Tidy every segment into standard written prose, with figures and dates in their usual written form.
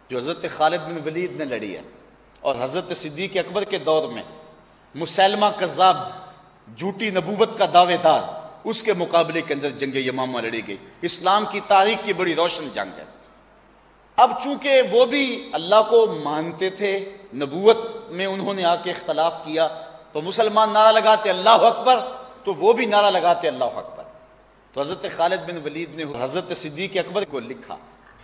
جو حضرت خالد بن ولید نے لڑی ہے، اور حضرت صدیق اکبر کے دور میں مسیلمہ کذاب جھوٹی نبوت کا دعوے دار، اس کے مقابلے کے اندر جنگ یمامہ لڑی گئی۔ اسلام کی تاریخ کی بڑی روشن جنگ ہے۔ اب چونکہ وہ بھی اللہ کو مانتے تھے، نبوت میں انہوں نے آ کے اختلاف کیا، تو مسلمان نعرہ لگاتے اللہ اکبر، تو وہ بھی نعرہ لگاتے اللہ اکبر۔ تو حضرت خالد بن ولید نے حضرت صدیق اکبر کو لکھا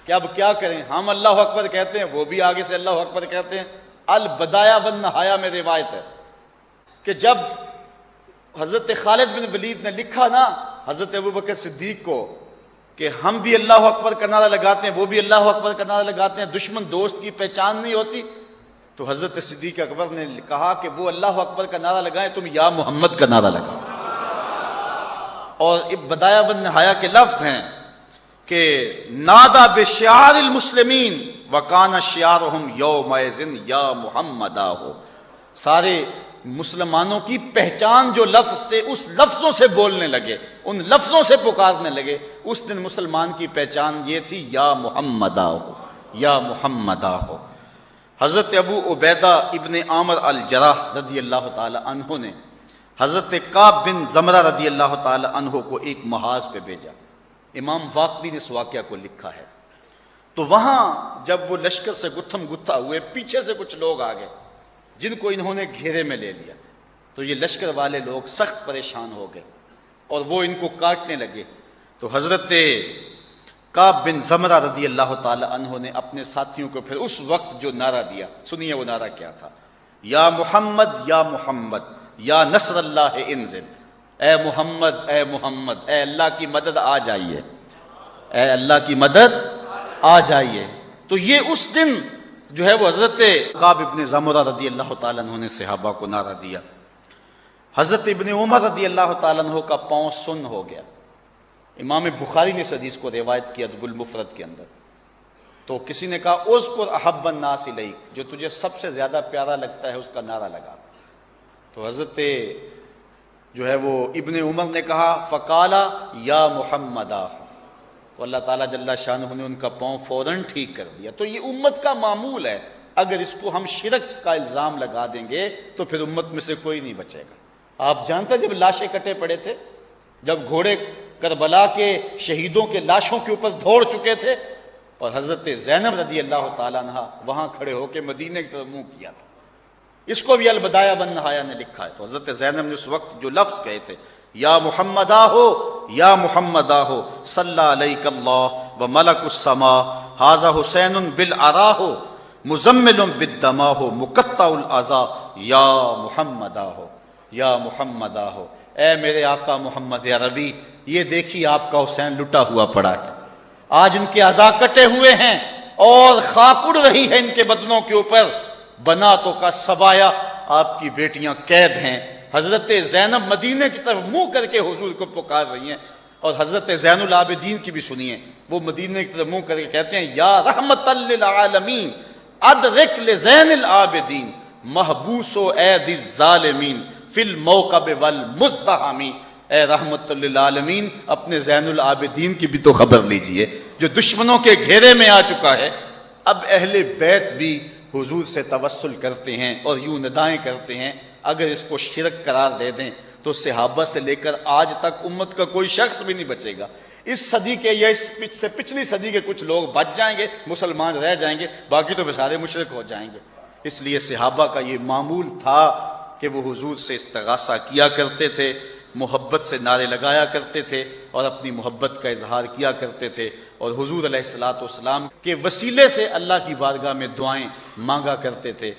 کہ اب کیا کریں، ہم اللہ اکبر کہتے ہیں، وہ بھی آگے سے اللہ اکبر کہتے ہیں۔ البدایہ والنہایہ میں روایت ہے کہ جب حضرت خالد بن ولید نے لکھا نا حضرت ابوبکر صدیق کو کہ ہم بھی اللہ اکبر کا نعرہ لگاتے ہیں، وہ بھی اللہ اکبر کا نعرہ لگاتے ہیں، دشمن دوست کی پہچان نہیں ہوتی، تو حضرت صدیق اکبر نے کہا کہ وہ اللہ اکبر کا نعرہ لگائیں، تم یا محمد کا نعرہ لگاؤ۔ اور بدایہ والنہایہ کے لفظ ہیں کہ نادا بشعار المسلمین وکان شعارہم یومئذ یا محمدا ہو، سارے مسلمانوں کی پہچان جو لفظ تھے اس لفظوں سے بولنے لگے، ان لفظوں سے پکارنے لگے۔ اس دن مسلمان کی پہچان یہ تھی یا محمدا ہو، یا محمدا ہو۔ حضرت ابو عبیدہ ابن عامر الجراح رضی اللہ تعالی عنہ نے حضرت کعب بن زمرہ رضی اللہ تعالی عنہ کو ایک محاذ پہ بھیجا۔ امام واقدی نے اس واقعہ کو لکھا ہے۔ تو وہاں جب وہ لشکر سے گتھم گتھا ہوئے، پیچھے سے کچھ لوگ آ گئے جن کو انہوں نے گھیرے میں لے لیا، تو یہ لشکر والے لوگ سخت پریشان ہو گئے اور وہ ان کو کاٹنے لگے۔ تو حضرت کعب بن زمرہ رضی اللہ تعالی عنہ نے اپنے ساتھیوں کو پھر اس وقت جو نعرہ دیا، سنیے وہ نعرہ کیا تھا، یا محمد یا محمد یا نصر اللہ انزل، اے محمد اے محمد، اے اللہ کی مدد آ جائیے، اے اللہ کی مدد آ جائیے۔ تو یہ اس دن جو ہے وہ حضرت کعب ابن زمرہ رضی اللہ تعالیٰ عنہ نے صحابہ کو نعرہ دیا۔ حضرت ابن عمر رضی اللہ تعالیٰ عنہ کا پاؤں سن ہو گیا۔ امام بخاری نے اس حدیث کو روایت کیا ادب المفرد کے اندر۔ تو کسی نے کہا اذکر احب الناس الیک، جو تجھے سب سے زیادہ پیارا لگتا ہے اس کا نعرہ لگا۔ تو حضرت جو ہے وہ ابن عمر نے کہا فقالا یا محمدا، تو اللہ تعالیٰ جل شانہ نے ان کا پاؤں فوراً ٹھیک کر دیا۔ تو یہ امت کا معمول ہے، اگر اس کو ہم شرک کا الزام لگا دیں گے تو پھر امت میں سے کوئی نہیں بچے گا۔ آپ جانتے جب لاشیں کٹے پڑے تھے، جب گھوڑے کربلا کے شہیدوں کے لاشوں کے اوپر دوڑ چکے تھے، اور حضرت زینب رضی اللہ تعالیٰ عنہ وہاں کھڑے ہو کے مدینے کی طرف منہ کیا تھا، اس کو بھی البدایہ والنہایہ نے لکھا ہے۔ تو حضرت زینب نے اس وقت جو لفظ کہے تھے یا محمدا ہو یا محمدا ہو، صلی علیک اللہ و ملک السماء، ھذا حسین بالعراء ہو، مزمل بالدماء ہو، مقطع الاعضاء، یا محمدا ہو یا محمدا ہو۔ اے میرے آقا محمد عربی، یہ دیکھیے آپ کا حسین لٹا ہوا پڑا ہے، آج ان کے اعضاء کٹے ہوئے ہیں اور خاک اڑ رہی ہے ان کے بدنوں کے اوپر، بناتوں کا سبایا، آپ کی بیٹیاں قید ہیں۔ حضرت زینب مدینے کی طرف منہ کر کے حضور کو پکار رہی ہیں، اور حضرت زین العابدین کی بھی سنیے، وہ مدینے کی طرف منہ کر کے کہتے ہیں یا رحمت للعالمین ادرک لزین العابدین محبوس و عید الظالمین فی الموقب والمزدحمی، اے رحمت للعالمین اپنے زین العابدین کی بھی تو خبر لیجئے جو دشمنوں کے گھیرے میں آ چکا ہے۔ اب اہل بیت بھی حضور سے توسل کرتے ہیں اور یوں ندائیں کرتے ہیں، اگر اس کو شرک قرار دے دیں تو صحابہ سے لے کر آج تک امت کا کوئی شخص بھی نہیں بچے گا۔ اس صدی کے یا اس سے پچھلی صدی کے کچھ لوگ بچ جائیں گے، مسلمان رہ جائیں گے، باقی تو بیچارے مشرک ہو جائیں گے۔ اس لیے صحابہ کا یہ معمول تھا کہ وہ حضور سے استغاثہ کیا کرتے تھے، محبت سے نعرے لگایا کرتے تھے اور اپنی محبت کا اظہار کیا کرتے تھے، اور حضور علیہ الصلوۃ والسلام کے وسیلے سے اللہ کی بارگاہ میں دعائیں مانگا کرتے تھے۔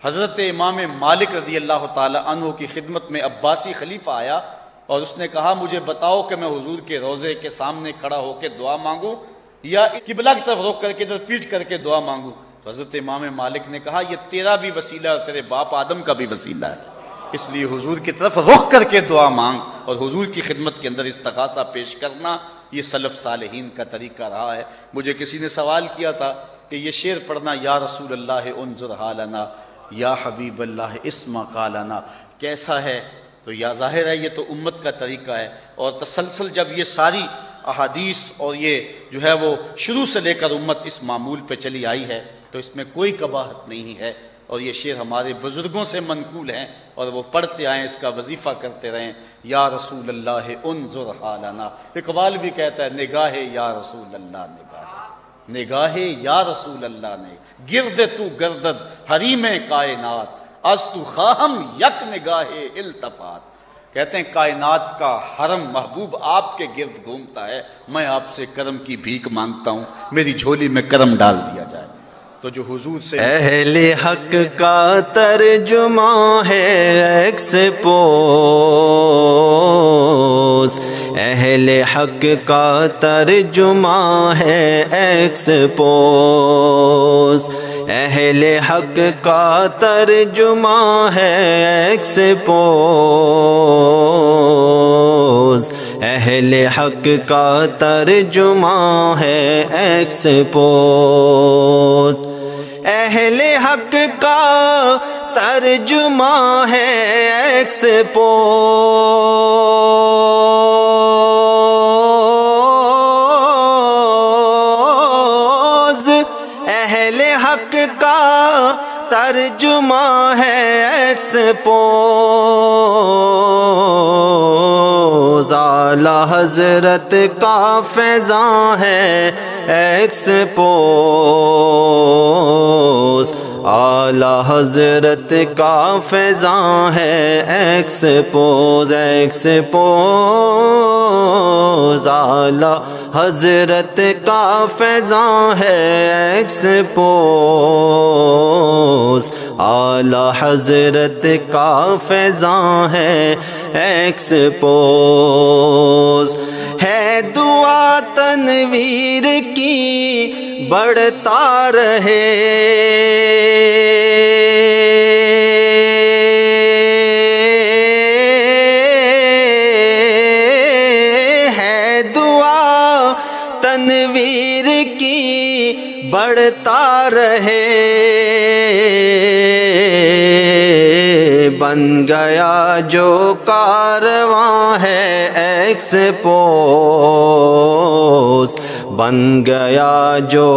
حضرت امام مالک رضی اللہ تعالی عنہ کی خدمت میں عباسی خلیفہ آیا اور اس نے کہا مجھے بتاؤ کہ میں حضور کے روضے کے سامنے کھڑا ہو کے دعا مانگوں یا قبلہ کی طرف رخ کر کے ادھر پیٹ کر کے دعا مانگوں؟ تو حضرت امام مالک نے کہا یہ تیرا بھی وسیلہ اور تیرے باپ آدم کا بھی وسیلہ ہے، اس لیے حضور کی طرف رخ کر کے دعا مانگ اور حضور کی خدمت کے اندر استغاثہ پیش کرنا، یہ سلف صالحین کا طریقہ رہا ہے۔ مجھے کسی نے سوال کیا تھا کہ یہ شعر پڑھنا یا رسول اللہ انظر حالنا یا حبیب اللہ اسمع قالنا کیسا ہے؟ تو یا ظاہر ہے یہ تو امت کا طریقہ ہے، اور تسلسل جب یہ ساری احادیث اور یہ جو ہے وہ شروع سے لے کر امت اس معمول پہ چلی آئی ہے، تو اس میں کوئی قباحت نہیں ہے، اور یہ شعر ہمارے بزرگوں سے منقول ہیں اور وہ پڑھتے آئیں، اس کا وظیفہ کرتے رہیں۔ یا رسول اللہ انظر حالنا، اقبال بھی کہتا ہے نگاہ یا رسول اللہ نگاہ یا رسول اللہ نے گرد تو گردد حریم کائنات از تو خواہم یک نگاہ التفات۔ کہتے ہیں کائنات کا حرم محبوب آپ کے گرد گھومتا ہے، میں آپ سے کرم کی بھیک مانگتا ہوں، میری جھولی میں کرم ڈال دیا جائے۔ تو جو حضور سے اہل حق کا ترجمہ ہے ایکسپوز، اہل حق کا ترجمہ ہے ایکسپوز، اہل حق کا ترجمہ ہے ایکسپوز، اہل حق کا ترجمہ ہے ایکسپوز، اہل حق کا ترجمہ ہے ایکسپوز، اہل حق کا ترجمہ ہے ایکسپوز، اعلیٰ حضرت کا فیضاں ہے ایکسپوز، اعلیٰ حضرت کا فیضاں ہے ایکسپوز، ایکسپوز، اعلیٰ حضرت کا فیضاں ہے ایکسپوز، اعلیٰ حضرت کا فیضاں ہے ایکسپوز، ہے دعا تنویر کی بڑھتا رہے، ہے دعا تنویر کی بڑھتا رہے، بن گیا جو کارواں ہے ایکسپوز، بن گیا جو